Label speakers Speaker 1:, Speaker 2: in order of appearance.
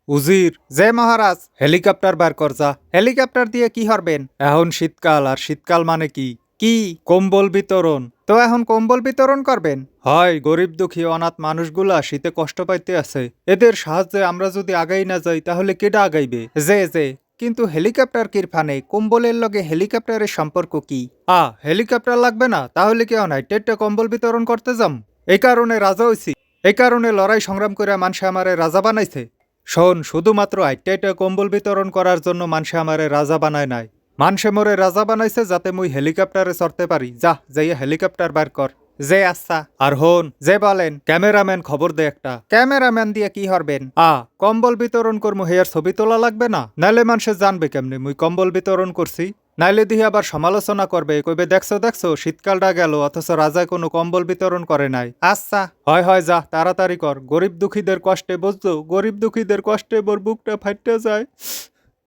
Speaker 1: উজির জয় মহারাজ helicopter বার কর যা। Helicopter দিয়ে কি হরবেন? এখন শীতকাল, আর শীতকাল মানে কি কি কম্বল বিতরণ। তো এখন কম্বল বিতরণ করবেন? হয়, গরিব দুঃখী অনাথ মানুষগুলা শীতে কষ্ট পাইতে আছে, এদের সাহায্যে আমরা যদি আগাই না যাই তাহলে কেডা আগাইবে? যে যে কিন্তু হেলিকপ্টার কিরফানে কম্বলের লগে হেলিকপ্টারের সম্পর্ক কি? হেলিকপ্টার লাগবে না তাহলে কেউ নাই টেট্টে কম্বল বিতরণ করতে যাম। এই কারণে রাজা হইছি, এই কারণে লড়াই সংগ্রাম করে মানুষে আমারে রাজা বানাইছে। শোন, শুধুমাত্র আইটাইটা কম্বল বিতরণ করার জন্য মানুষে আমারে রাজা বানায় নাই। মানুষে মোরে রাজা বানাইছে যাতে মুই হেলিকপ্টারে চড়তে পারি। যা যাইয়া হেলিকপ্টার বার কর। যে আচ্ছা, আর হন যে বলেন ক্যামেরাম্যান খবর দে একটা। ক্যামেরাম্যান দিয়ে কি হরবেন? কম্বল বিতরণ করমু, হেয়ার ছবি তোলা লাগবে না? নাইলে মানুষে জানবে কেমনে মুই কম্বল বিতরণ করছি? নাইলে দিয়ে আবার সমালোচনা করবে, কইবে দেখছো দেখছো শীতকালটা গেল অথচ রাজায় কোনো কম্বল বিতরণ করে নাই। আচ্ছা, হয় হয়, যা তাড়াতাড়ি কর। গরিব দুঃখীদের কষ্টে বুঝছো, গরিব দুঃখীদের কষ্টে মোর বুকটা ফাইটে যায়।